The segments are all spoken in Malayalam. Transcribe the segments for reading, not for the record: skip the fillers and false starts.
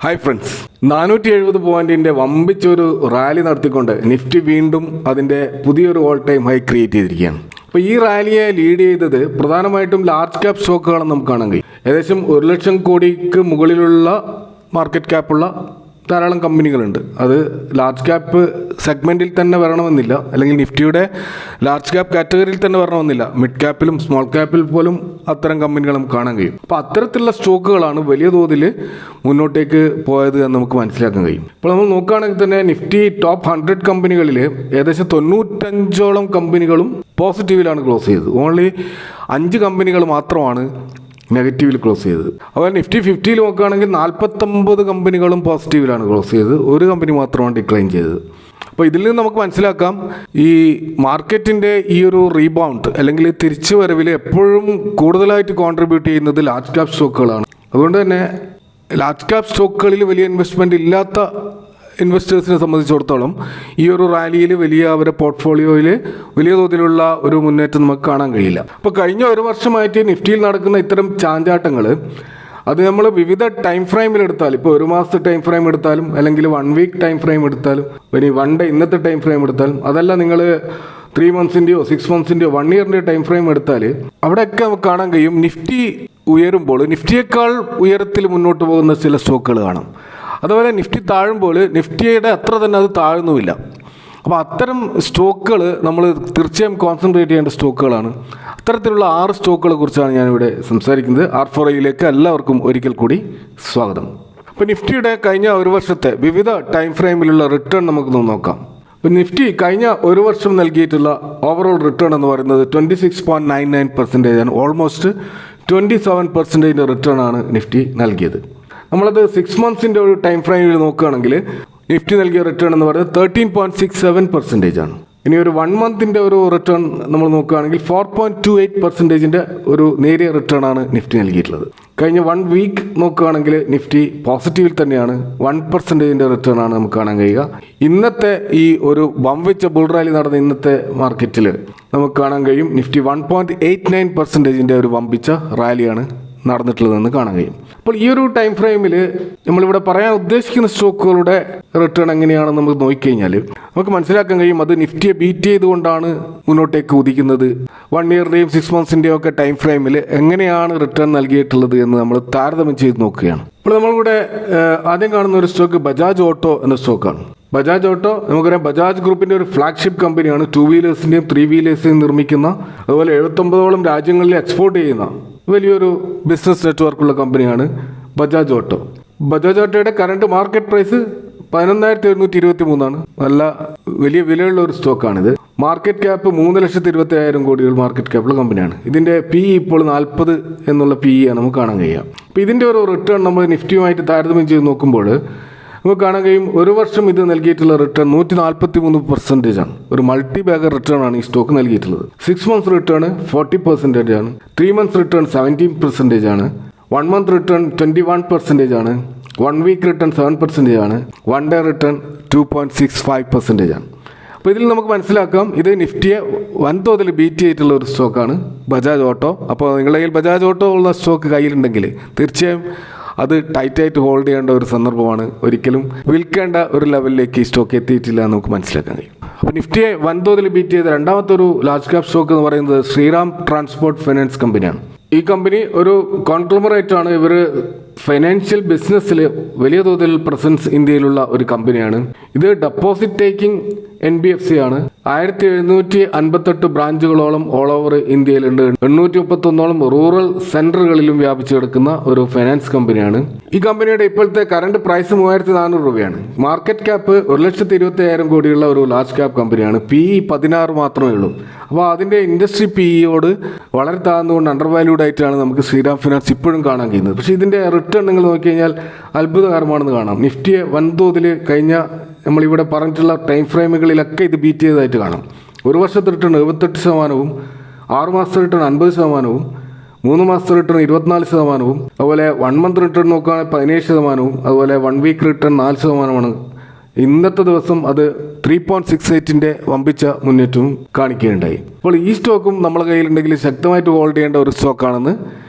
ഹായ് ഫ്രണ്ട്സ്, 470 പോയിന്റിന്റെ വമ്പിച്ചൊരു റാലി നടത്തിക്കൊണ്ട് നിഫ്റ്റി വീണ്ടും അതിന്റെ പുതിയൊരു ഓൾ ടൈം ഹൈ ക്രിയേറ്റ് ചെയ്തിരിക്കുകയാണ്. അപ്പോൾ ഈ റാലിയെ ലീഡ് ചെയ്തത് പ്രധാനമായിട്ടും ലാർജ് ക്യാപ് സ്റ്റോക്കുകളാണ് നമുക്ക് കാണാൻ കഴിയും. ഏകദേശം 1 ലക്ഷം കോടിക്ക് മുകളിലുള്ള മാർക്കറ്റ് ക്യാപ്പുള്ള ധാരാളം കമ്പനികളുണ്ട്. അത് ലാർജ് ക്യാപ്പ് സെഗ്മെൻറ്റിൽ തന്നെ വരണമെന്നില്ല, അല്ലെങ്കിൽ നിഫ്റ്റിയുടെ ലാർജ് ക്യാപ്പ് കാറ്റഗറിയിൽ തന്നെ വരണമെന്നില്ല. മിഡ് ക്യാപ്പിലും സ്മോൾ ക്യാപ്പിൽ പോലും അത്തരം കമ്പനികൾ നമുക്ക് കാണാൻ കഴിയും. അപ്പോൾ അത്തരത്തിലുള്ള സ്റ്റോക്കുകളാണ് വലിയ തോതിൽ മുന്നോട്ടേക്ക് പോയത് എന്ന് നമുക്ക് മനസ്സിലാക്കാൻ കഴിയും. ഇപ്പോൾ നമ്മൾ നോക്കുകയാണെങ്കിൽ തന്നെ നിഫ്റ്റി ടോപ്പ് 100 കമ്പനികളിൽ ഏകദേശം 95ഓളം കമ്പനികളും പോസിറ്റീവിലാണ് ക്ലോസ് ചെയ്തത്. ഓൺലി 5 കമ്പനികൾ മാത്രമാണ് നെഗറ്റീവിൽ ക്ലോസ് ചെയ്തത്. അതുപോലെ നിഫ്റ്റി 50 നോക്കുകയാണെങ്കിൽ 49 കമ്പനികളും പോസിറ്റീവിലാണ് ക്ലോസ് ചെയ്തത്. ഒരു കമ്പനി മാത്രമാണ് ഡിക്ലൈൻ ചെയ്തത്. അപ്പോൾ ഇതിൽ നിന്ന് നമുക്ക് മനസ്സിലാക്കാം, ഈ മാർക്കറ്റിൻ്റെ ഈ ഒരു റീബൗണ്ട് അല്ലെങ്കിൽ തിരിച്ചു വരവിൽ എപ്പോഴും കൂടുതലായിട്ട് കോൺട്രിബ്യൂട്ട് ചെയ്യുന്നത് ലാർജ് ക്യാപ് സ്റ്റോക്കുകളാണ്. അതുകൊണ്ട് തന്നെ ലാർജ് ക്യാപ് സ്റ്റോക്കുകളിൽ വലിയ ഇൻവെസ്റ്റ്മെൻറ്റ് ഇല്ലാത്ത ഇൻവെസ്റ്റേഴ്സിനെ സംബന്ധിച്ചിടത്തോളം ഈ ഒരു റാലിയിൽ അവരുടെ പോർട്ട്ഫോളിയോയിൽ വലിയ തോതിലുള്ള ഒരു മുന്നേറ്റം നമുക്ക് കാണാൻ കഴിയില്ല. അപ്പോൾ കഴിഞ്ഞ ഒരു വർഷമായിട്ട് നിഫ്റ്റിയിൽ നടക്കുന്ന ഇത്തരം ചാഞ്ചാട്ടങ്ങൾ അത് നമ്മൾ വിവിധ ടൈം ഫ്രെയിമിൽ എടുത്താലും, ഇപ്പോൾ ഒരു മാസത്തെ ടൈം ഫ്രെയിം എടുത്താലും, അല്ലെങ്കിൽ 1 വീക്ക് ടൈം ഫ്രെയിം എടുത്താലും, ഇനി 1 ഡേ ഇന്നത്തെ ടൈം ഫ്രെയിം എടുത്താലും, അതല്ല നിങ്ങൾ 3 മന്ത്സിൻ്റെയോ 6 മന്ത്സിൻ്റെയോ 1 ഇയറിൻ്റെയോ ടൈം ഫ്രെയിം എടുത്താൽ അവിടെയൊക്കെ നമുക്ക് കാണാൻ കഴിയും നിഫ്റ്റി ഉയരുമ്പോൾ നിഫ്റ്റിയേക്കാൾ ഉയരത്തിൽ മുന്നോട്ട് പോകുന്ന ചില സ്റ്റോക്കുകൾ കാണാം. അതുപോലെ നിഫ്റ്റി താഴുമ്പോൾ നിഫ്റ്റിയുടെ അത്ര തന്നെ അത് താഴുന്നുമില്ല. അപ്പോൾ അത്തരം സ്റ്റോക്കുകൾ നമ്മൾ തീർച്ചയായും കോൺസെൻട്രേറ്റ് ചെയ്യേണ്ട സ്റ്റോക്കുകളാണ്. അത്തരത്തിലുള്ള 6 സ്റ്റോക്കുകളെ കുറിച്ചാണ് ഞാനിവിടെ സംസാരിക്കുന്നത്. R4Iയിലേക്ക് എല്ലാവർക്കും ഒരിക്കൽ കൂടി സ്വാഗതം. അപ്പോൾ നിഫ്റ്റിയുടെ കഴിഞ്ഞ ഒരു വർഷത്തെ വിവിധ ടൈം ഫ്രെയിമിലുള്ള റിട്ടേൺ നമുക്കൊന്ന് നോക്കാം. അപ്പോൾ നിഫ്റ്റി കഴിഞ്ഞ ഒരു വർഷം നൽകിയിട്ടുള്ള ഓവറോൾ റിട്ടേൺ എന്ന് പറയുന്നത് 26.99% ആണ്. ഓൾമോസ്റ്റ് 27% റിട്ടേൺ ആണ് നിഫ്റ്റി നൽകിയത്. നമ്മളത് 6 മന്ത്സിൻ്റെ ഒരു ടൈം ഫ്രെയിമിൽ നോക്കുകയാണെങ്കിൽ നിഫ്റ്റി നൽകിയ റിട്ടേൺ എന്ന് പറയുന്നത് 13.67% ആണ്. ഇനി ഒരു 1 മന്തിൻ്റെ ഒരു റിട്ടേൺ നമ്മൾ നോക്കുകയാണെങ്കിൽ 4.28% ഒരു നേരിയ റിട്ടേൺ ആണ് നിഫ്റ്റി നൽകിയിട്ടുള്ളത്. കഴിഞ്ഞ 1 വീക്ക് നോക്കുകയാണെങ്കിൽ നിഫ്റ്റി പോസിറ്റീവിൽ തന്നെയാണ്. 1% റിട്ടേൺ ആണ് നമുക്ക് കാണാൻ കഴിയുക. ഇന്നത്തെ ഈ ഒരു വമ്പിച്ച ബുൾ റാലി നടന്ന ഇന്നത്തെ മാർക്കറ്റിൽ നമുക്ക് കാണാൻ കഴിയും നിഫ്റ്റി 1.89% ഒരു വമ്പിച്ച റാലിയാണ് നടന്നിട്ടുള്ളതെന്ന് കാണാൻ കഴിയും. അപ്പോൾ ഈ ഒരു ടൈം ഫ്രെയിമിൽ നമ്മളിവിടെ പറയാൻ ഉദ്ദേശിക്കുന്ന സ്റ്റോക്കുകളുടെ റിട്ടേൺ എങ്ങനെയാണെന്ന് നമുക്ക് നോക്കിക്കഴിഞ്ഞാൽ നമുക്ക് മനസ്സിലാക്കാൻ കഴിയും അത് നിഫ്റ്റിയെ ബീറ്റ് ചെയ്തുകൊണ്ടാണ് മുന്നോട്ടേക്ക് കുതിക്കുന്നത്. 1 ഇയറിൻ്റെയും 6 മന്ത്സിൻ്റെയും ഒക്കെ ടൈം ഫ്രെയിമിൽ എങ്ങനെയാണ് റിട്ടേൺ നൽകിയിട്ടുള്ളത് എന്ന് നമ്മൾ താരതമ്യം ചെയ്ത് നോക്കുകയാണ്. അപ്പോൾ നമ്മളിവിടെ ആദ്യം കാണുന്ന ഒരു സ്റ്റോക്ക് ബജാജ് ഓട്ടോ എന്ന സ്റ്റോക്കാണ്. ബജാജ് ഓട്ടോ നമുക്കറിയാം, ബജാജ് ഗ്രൂപ്പിൻ്റെ ഒരു ഫ്ലാഗ്ഷിപ്പ് കമ്പനിയാണ്. 2 വീലേഴ്സിൻ്റെയും 3 വീലേഴ്സിൻ്റെയും നിർമ്മിക്കുന്ന, അതുപോലെ 79ഓളം രാജ്യങ്ങളിൽ എക്സ്പോർട്ട് ചെയ്യുന്ന വലിയൊരു ബിസിനസ് നെറ്റ്വർക്കുള്ള കമ്പനിയാണ് ബജാജ് ഓട്ടോ. ബജാജ് ഓട്ടോയുടെ കറണ്ട് മാർക്കറ്റ് പ്രൈസ് 11,723 ആണ്. നല്ല വലിയ വിലയുള്ള ഒരു സ്റ്റോക്കാണിത്. മാർക്കറ്റ് ക്യാപ്പ് 3,27,000 കോടികൾ മാർക്കറ്റ് ക്യാപ്പുള്ള കമ്പനിയാണ്. ഇതിൻ്റെ PE ഇപ്പോൾ 40 എന്നുള്ള PE ആണ് നമുക്ക് കാണാൻ കഴിയുക. അപ്പോൾ ഇതിൻ്റെ ഒരു റിട്ടേൺ നമ്മൾ നിഫ്റ്റിയുമായിട്ട് താരതമ്യം ചെയ്ത് നോക്കുമ്പോൾ നമുക്ക് കാണാൻ കഴിയും ഒരു വർഷം ഇത് നൽകിയിട്ടുള്ള റിട്ടേൺ 143% ആണ്. ഒരു മൾട്ടി ബാഗർ റിട്ടേൺ ആണ് ഈ സ്റ്റോക്ക് നൽകിയിട്ടുള്ളത്. 6 മന്ത്സ് റിട്ടേൺ 40% ആണ്. 3 മന്ത്സ് റിട്ടേൺ 17% ആണ്. 1 മന്ത് റിട്ടേൺ 21% ആണ്. 1 വീക്ക് റിട്ടേൺ 7% ആണ്. 1 ഡേ റിട്ടേൺ 2.65% ആണ്. അപ്പോൾ ഇതിൽ നമുക്ക് മനസ്സിലാക്കാം ഇത് നിഫ്റ്റിയെ വൻതോതിൽ ബീറ്റ് ചെയ്തിട്ടുള്ള ഒരു സ്റ്റോക്കാണ് ബജാജ് ഓട്ടോ. അപ്പോൾ നിങ്ങളുടെ കയ്യിൽ ബജാജ് ഓട്ടോ ഉള്ള സ്റ്റോക്ക് കയ്യിലുണ്ടെങ്കിൽ തീർച്ചയായും അത് ടൈറ്റായിട്ട് ഹോൾഡ് ചെയ്യേണ്ട ഒരു സന്ദർഭമാണ്. ഒരിക്കലും വിൽക്കേണ്ട ഒരു ലെവലിലേക്ക് ഈ സ്റ്റോക്ക് എത്തിയിട്ടില്ല എന്ന് നമുക്ക് മനസ്സിലാക്കാൻ കഴിയും. അപ്പോൾ നിഫ്റ്റിയെ വൻതോതിൽ ബീറ്റ് ചെയ്ത രണ്ടാമത്തെ ഒരു ലാർജ് ക്യാപ് സ്റ്റോക്ക് എന്ന് പറയുന്നത് ശ്രീറാം ട്രാൻസ്പോർട്ട് ഫൈനാൻസ് കമ്പനിയാണ്. ഈ കമ്പനി ഒരു കോൺഗ്ലോമറേറ്റ് ആണ്. ഇവർ ഫൈനാൻഷ്യൽ ബിസിനസ്സിൽ വലിയ തോതിൽ പ്രസൻസ് ഇന്ത്യയിലുള്ള ഒരു കമ്പനിയാണ്. ഇത് ഡെപ്പോസിറ്റ് ടേക്കിംഗ് NBFC ആണ്. 1758 ബ്രാഞ്ചുകളോളം ഓൾ ഓവർ ഇന്ത്യയിലുണ്ട്. 831ഓളം റൂറൽ സെന്ററുകളിലും വ്യാപിച്ചു കിടക്കുന്ന ഒരു ഫൈനാൻസ് കമ്പനിയാണ്. ഈ കമ്പനിയുടെ ഇപ്പോഴത്തെ കറണ്ട് പ്രൈസ് 3,400 രൂപയാണ്. മാർക്കറ്റ് ക്യാപ്പ് 1,27,000 കോടിയുള്ള ഒരു ലാർജ് ക്യാപ് കമ്പനിയാണ്. PE 16 മാത്രമേ ഉള്ളൂ. അപ്പോൾ അതിൻ്റെ ഇൻഡസ്ട്രി PEയോട് വളരെ താഴ്ന്നുകൊണ്ട് അണ്ടർ വാല്യൂഡ് ആയിട്ടാണ് നമുക്ക് ശ്രീറാം ഫിനാൻസ് ഇപ്പോഴും കാണാൻ കഴിയുന്നത്. പക്ഷേ ഇതിൻ്റെ റിട്ടേൺ നിങ്ങൾ നോക്കിക്കഴിഞ്ഞാൽ അത്ഭുതകരമാണെന്ന് കാണാം. നിഫ്റ്റിയെ വൻതോതിൽ കഴിഞ്ഞ നമ്മളിവിടെ പറഞ്ഞിട്ടുള്ള ടൈം ഫ്രെയിമുകളിലൊക്കെ ഇത് ബീറ്റ് ചെയ്തതായിട്ട് കാണാം. ഒരു വർഷത്തെ റിട്ടേൺ 78%, 6 മാസത്തെ റിട്ടേൺ 50%, 3 മാസത്തെ റിട്ടേൺ 24%, അതുപോലെ 1 മന്ത് റിട്ടേൺ നോക്കുകയാണെങ്കിൽ 17%, അതുപോലെ 1 വീക്ക് റിട്ടേൺ 4%. ഇന്നത്തെ ദിവസം അത് 3.68 വമ്പിച്ച മുന്നേറ്റവും കാണിക്കുകയുണ്ടായി. അപ്പോൾ ഈ സ്റ്റോക്കും നമ്മളെ കയ്യിലുണ്ടെങ്കിൽ ശക്തമായിട്ട് ഹോൾഡ് ചെയ്യേണ്ട ഒരു സ്റ്റോക്കാണെന്ന്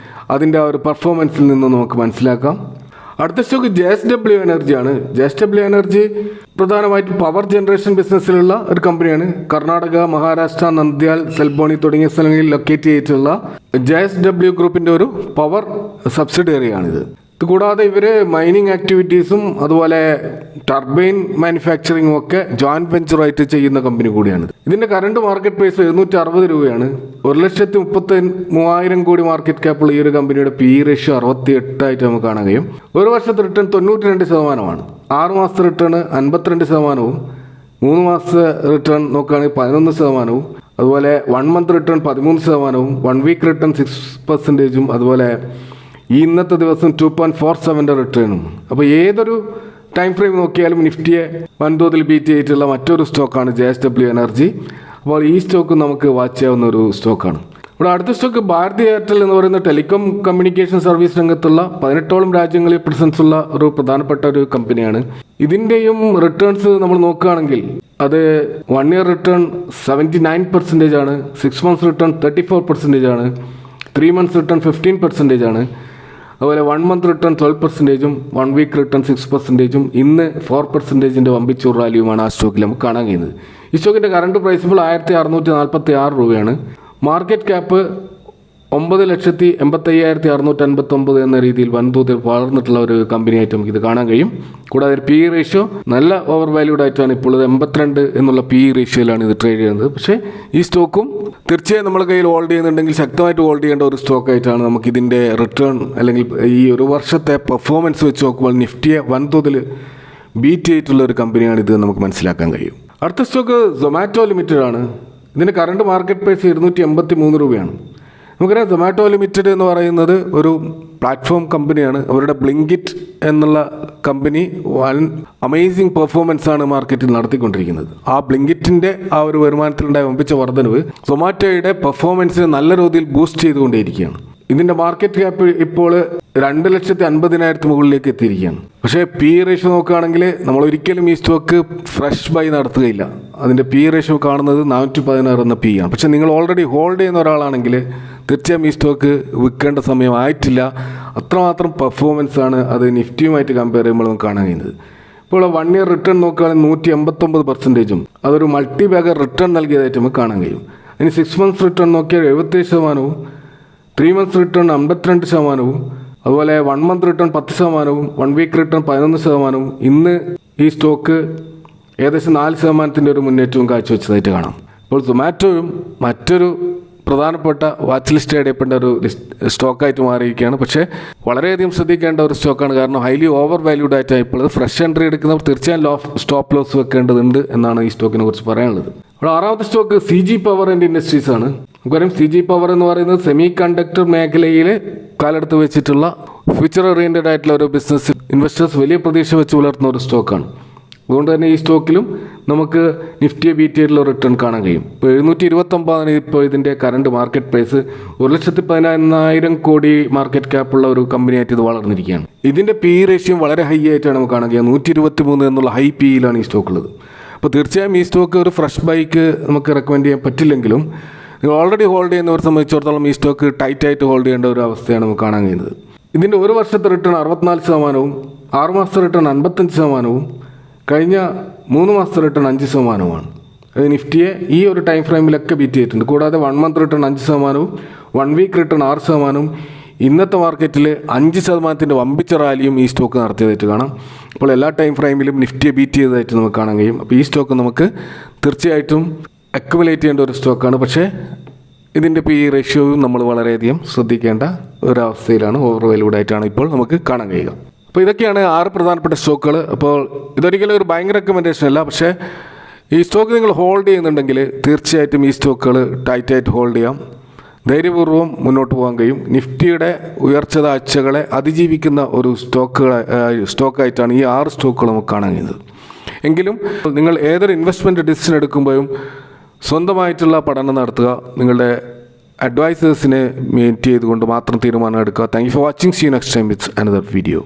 അതിൻ്റെ ആ ഒരു പെർഫോമൻസിൽ നിന്ന് നമുക്ക് മനസ്സിലാക്കാം. അടുത്ത സ്റ്റോക്ക് JSW എനർജിയാണ്. JSW എനർജി പ്രധാനമായിട്ടും പവർ ജനറേഷൻ ബിസിനസ്സിലുള്ള ഒരു കമ്പനിയാണ്. കർണാടക, മഹാരാഷ്ട്ര, നന്ദ്യാൽ, സെൽബോണി തുടങ്ങിയ സ്ഥലങ്ങളിൽ ലൊക്കേറ്റ് ചെയ്തിട്ടുള്ള JSW ഗ്രൂപ്പിന്റെ ഒരു പവർ സബ്സിഡിയറിയാണിത്. ഇത് കൂടാതെ ഇവർ മൈനിങ് ആക്ടിവിറ്റീസും അതുപോലെ ടർബൈൻ മാനുഫാക്ചറിങ്ങും ഒക്കെ ജോയിന്റ് വെഞ്ചറായിട്ട് ചെയ്യുന്ന കമ്പനി കൂടിയാണ്. ഇതിന്റെ കറണ്ട് മാർക്കറ്റ് പ്രൈസ് 760 രൂപയാണ്. 1,33,000 കോടി മാർക്കറ്റ് ക്യാപ്പുള്ള ഈ ഒരു കമ്പനിയുടെ PE റേഷ്യോ 68 ആയിട്ട് നമുക്ക് കാണാൻ കഴിയും. ഒരു വർഷത്തെ റിട്ടേൺ 92%, 6 മാസത്തെ റിട്ടേൺ 52%, 3 മാസത്തെ റിട്ടേൺ നോക്കുകയാണെങ്കിൽ 11%, അതുപോലെ 1 മന്ത് റിട്ടേൺ 13%, 1 വീക്ക് റിട്ടേൺ 6%, അതുപോലെ ഈ ഇന്നത്തെ ദിവസം 2.47 റിട്ടേണും. അപ്പോൾ ഏതൊരു ടൈം ഫ്രെയിം നോക്കിയാലും നിഫ്റ്റിയെ വൻതോതിൽ ബീറ്റ് ചെയ്തിട്ടുള്ള മറ്റൊരു സ്റ്റോക്കാണ് JSW എനർജി. അപ്പോൾ ഈ സ്റ്റോക്ക് നമുക്ക് വാച്ച് ചെയ്യാവുന്ന ഒരു സ്റ്റോക്കാണ്. ഇവിടെ അടുത്ത സ്റ്റോക്ക് ഭാരതി എയർടെൽ എന്ന് പറയുന്ന ടെലികോം കമ്മ്യൂണിക്കേഷൻ സർവീസ് രംഗത്തുള്ള 18ഓളം രാജ്യങ്ങളിൽ പ്രസൻസ് ഉള്ള ഒരു പ്രധാനപ്പെട്ട ഒരു കമ്പനിയാണ്. ഇതിൻ്റെയും റിട്ടേൺസ് നമ്മൾ നോക്കുകയാണെങ്കിൽ അത് 1 ഇയർ റിട്ടേൺ 79% ആണ്, 6 മന്ത്സ് റിട്ടേൺ 34% ആണ്, 3 മന്ത്സ് റിട്ടേൺ 15% ആണ്, അതുപോലെ 1 മന്ത് റിട്ടേൺ 12%, 1 വീക്ക് റിട്ടേൺ 6%, ഇന്ന് 4% വമ്പിച്ചൂർ റാലിയുമാണ് ആ സ്റ്റോക്കിൽ നമുക്ക് കാണാൻ കഴിയുന്നത്. ഈ സ്റ്റോക്കിൻ്റെ കറണ്ട് പ്രൈസ് ഇപ്പോൾ 1,646 രൂപയാണ്. മാർക്കറ്റ് ക്യാപ്പ് 9,85,659 എന്ന രീതിയിൽ വൻതോതിൽ വളർന്നിട്ടുള്ള ഒരു കമ്പനിയായിട്ട് നമുക്ക് ഇത് കാണാൻ കഴിയും. കൂടാതെ PE റേഷ്യോ നല്ല ഓവർ വാല്യൂഡ് ആയിട്ടാണ് ഇപ്പോൾ 82 എന്നുള്ള PE റേഷ്യോയിലാണ് ഇത് ട്രേഡ് ചെയ്യുന്നത്. പക്ഷേ ഈ സ്റ്റോക്കും തീർച്ചയായും നമ്മുടെ കയ്യിൽ ഹോൾഡ് ചെയ്യുന്നുണ്ടെങ്കിൽ ശക്തമായിട്ട് ഹോൾഡ് ചെയ്യേണ്ട ഒരു സ്റ്റോക്കായിട്ടാണ് നമുക്ക് ഇതിൻ്റെ റിട്ടേൺ അല്ലെങ്കിൽ ഈ ഒരു വർഷത്തെ പെർഫോമൻസ് വെച്ച് നോക്കുമ്പോൾ നിഫ്റ്റിയെ വൻതോതിൽ ബീറ്റ് ചെയ്തിട്ടുള്ള ഒരു കമ്പനിയാണ് ഇത് നമുക്ക് മനസ്സിലാക്കാൻ കഴിയും. അടുത്ത സ്റ്റോക്ക് സൊമാറ്റോ ലിമിറ്റഡ് ആണ്. ഇതിൻ്റെ കറണ്ട് മാർക്കറ്റ് പ്രൈസ് 283 രൂപയാണ്. നമുക്കറിയാം സൊമാറ്റോ ലിമിറ്റഡ് എന്ന് പറയുന്നത് ഒരു പ്ലാറ്റ്ഫോം കമ്പനിയാണ്. അവരുടെ ബ്ലിങ്കിറ്റ് എന്നുള്ള കമ്പനി അമേസിങ് പെർഫോമൻസ് ആണ് മാർക്കറ്റിൽ നടത്തിക്കൊണ്ടിരിക്കുന്നത്. ആ ബ്ലിങ്കിറ്റിൻ്റെ ആ ഒരു വരുമാനത്തിലുണ്ടായ വമ്പിച്ച വർധനവ് സൊമാറ്റോയുടെ പെർഫോമൻസിനെ നല്ല രീതിയിൽ ബൂസ്റ്റ് ചെയ്തുകൊണ്ടേയിരിക്കുകയാണ്. ഇതിൻ്റെ മാർക്കറ്റ് ക്യാപ്പ് ഇപ്പോൾ 2,50,000 മുകളിലേക്ക് എത്തിയിരിക്കുകയാണ്. പക്ഷേ PE റേഷ്യോ നോക്കുകയാണെങ്കിൽ നമ്മൾ ഒരിക്കലും ഈ സ്റ്റോക്ക് ഫ്രഷ് ബൈ നടത്തുകയില്ല. അതിൻ്റെ PE റേഷ്യോ കാണുന്നത് 416 എന്ന PE ആണ്. പക്ഷേ നിങ്ങൾ ഓൾറെഡി ഹോൾഡ് ചെയ്യുന്ന ഒരാളാണെങ്കിൽ തീർച്ചയായും ഈ സ്റ്റോക്ക് വിൽക്കേണ്ട സമയമായിട്ടില്ല. അത്രമാത്രം പെർഫോമൻസ് ആണ് അത് നിഫ്റ്റിയുമായിട്ട് കമ്പയർ ചെയ്യുമ്പോൾ നമുക്ക് കാണാൻ കഴിയുന്നത്. ഇപ്പോൾ 1 ഇയർ റിട്ടേൺ നോക്കുകയാണെങ്കിൽ 189%, അതൊരു മൾട്ടി ബാഗർ റിട്ടേൺ നൽകിയതായിട്ട് നമുക്ക് കാണാൻ കഴിയും. ഇനി 6 മന്ത്സ് റിട്ടേൺ നോക്കിയാൽ 77%, 3 മന്ത്സ് റിട്ടേൺ 52%, അതുപോലെ 1 മന്ത് റിട്ടേൺ 10%, 1 വീക്ക് റിട്ടേൺ 11%. ഇന്ന് ഈ സ്റ്റോക്ക് ഏകദേശം 4% ഒരു മുന്നേറ്റവും കാഴ്ചവെച്ചതായിട്ട് കാണാം. ഇപ്പോൾ സൊമാറ്റോയും മറ്റൊരു പ്രധാനപ്പെട്ട വാച്ച് ലിസ്റ്റ് ചെയ്യപ്പെട്ട ഒരു സ്റ്റോക്കായിട്ട് മാറിയിരിക്കുകയാണ്. പക്ഷേ വളരെയധികം ശ്രദ്ധിക്കേണ്ട ഒരു സ്റ്റോക്കാണ്. കാരണം ഹൈലി ഓവർ വാല്യൂഡ് ആയിട്ട് ഇപ്പോൾ ഫ്രഷ് എൻട്രി എടുക്കുന്നവർ തീർച്ചയായും സ്റ്റോപ്പ് ലോസ് വെക്കേണ്ടതുണ്ട് എന്നാണ് ഈ സ്റ്റോക്കിനെ കുറിച്ച് പറയാനുള്ളത്. അവിടെ 6ാമത്തെ stock CG power and industries ആണ്. നമുക്കറിയാം CG പവർ എന്ന് പറയുന്നത് സെമി കണ്ടക്ടർ മേഖലയിൽ കാലെടുത്ത് വെച്ചിട്ടുള്ള ഫ്യൂച്ചർ ഓറിയൻറ്റഡ് ആയിട്ടുള്ള ഒരു ബിസിനസ് ഇൻവെസ്റ്റേഴ്സ് വലിയ പ്രതീക്ഷ വെച്ച് പുലർത്തുന്ന ഒരു സ്റ്റോക്കാണ്. അതുകൊണ്ട് തന്നെ ഈ സ്റ്റോക്കിലും നമുക്ക് നിഫ്റ്റിയെ ബീറ്റ് ചെയ്തിട്ടുള്ള റിട്ടേൺ കാണാൻ കഴിയും. ഇപ്പോൾ 729 ഇപ്പോൾ ഇതിൻ്റെ കറണ്ട് മാർക്കറ്റ് പ്രൈസ്. 1,14,000 കോടി മാർക്കറ്റ് ക്യാപ്പുള്ള ഒരു കമ്പനിയായിട്ട് ഇത് വളർന്നിരിക്കുകയാണ്. ഇതിൻ്റെ PE റേഷ്യോ വളരെ ഹൈ ആയിട്ടാണ് നമുക്ക് കാണാൻ കഴിയുക. 123 എന്നുള്ള ഹൈ PEയിലാണ് ഈ സ്റ്റോക്കുള്ളത്. അപ്പോൾ തീർച്ചയായും ഈ സ്റ്റോക്ക് ഒരു ഫ്രഷ് ബൈക്ക് നമുക്ക് റെക്കമെൻഡ് ചെയ്യാൻ പറ്റില്ലെങ്കിലും നിങ്ങൾ ഓൾറെഡി ഹോൾഡ് ചെയ്യുന്നവരെ സംബന്ധിച്ചിടത്തോളം ഈ സ്റ്റോക്ക് ടൈറ്റായിട്ട് ഹോൾഡ് ചെയ്യേണ്ട ഒരു അവസ്ഥയാണ് നമുക്ക് കാണാൻ കഴിയുന്നത്. ഇതിൻ്റെ ഒരു വർഷത്തെ റിട്ടേൺ 64%, 6 മാസത്തെ റിട്ടേൺ 55%, കഴിഞ്ഞ 3 മാസത്തെ റിട്ടേൺ 5%. അത് നിഫ്റ്റിയെ ഈ ഒരു ടൈം ഫ്രെയിമിലൊക്കെ ബീറ്റ് ചെയ്തിട്ടുണ്ട്. കൂടാതെ 1 മന്ത് റിട്ടേൺ 5%, 1 വീക്ക് റിട്ടേൺ 6%, ഇന്നത്തെ മാർക്കറ്റിൽ 5% വമ്പിച്ച റാലിയും ഈ സ്റ്റോക്ക് നടത്തിയതായിട്ട് കാണാം. അപ്പോൾ എല്ലാ ടൈം ഫ്രെയിമിലും നിഫ്റ്റിയെ ബീറ്റ് ചെയ്തതായിട്ട് നമുക്ക് കാണാൻ കഴിയും. അപ്പോൾ ഈ സ്റ്റോക്ക് നമുക്ക് തീർച്ചയായിട്ടും അക്യുമുലേറ്റ് ചെയ്യേണ്ട ഒരു സ്റ്റോക്കാണ്. പക്ഷേ ഇതിൻ്റെ PE റേഷ്യോയും നമ്മൾ വളരെയധികം ശ്രദ്ധിക്കേണ്ട ഒരവസ്ഥയിലാണ്. ഓവർ വാല്യൂഡ് ആയിട്ടാണ് ഇപ്പോൾ നമുക്ക് കാണാൻ കഴിയുക. അപ്പോൾ ഇതൊക്കെയാണ് 6 പ്രധാനപ്പെട്ട സ്റ്റോക്കുകൾ. അപ്പോൾ ഇതൊരിക്കലും ഒരു ഭയങ്കര റെക്കമെൻഡേഷൻ അല്ല. പക്ഷേ ഈ സ്റ്റോക്ക് നിങ്ങൾ ഹോൾഡ് ചെയ്യുന്നുണ്ടെങ്കിൽ തീർച്ചയായിട്ടും ഈ സ്റ്റോക്കുകൾ ടൈറ്റായിട്ട് ഹോൾഡ് ചെയ്യാം. ധൈര്യപൂർവ്വം മുന്നോട്ട് പോകാൻ കഴിയും. നിഫ്റ്റിയുടെ ഉയർച്ച താഴ്ചകളെ അതിജീവിക്കുന്ന ഒരു സ്റ്റോക്കായിട്ടാണ് ഈ 6 സ്റ്റോക്കുകൾ നമുക്ക് കാണാൻ കഴിയുന്നത്. എങ്കിലും നിങ്ങൾ ഏതൊരു ഇൻവെസ്റ്റ്മെൻറ്റ് ഡിസിഷൻ എടുക്കുമ്പോഴും സ്വന്തമായിട്ടുള്ള പഠനം നടത്തുക. നിങ്ങളുടെ അഡ്വൈസേഴ്സിനെ മീറ്റ് ചെയ്തുകൊണ്ട് മാത്രം തീരുമാനം എടുക്കുക. Thank you for watching. See you next time with another video.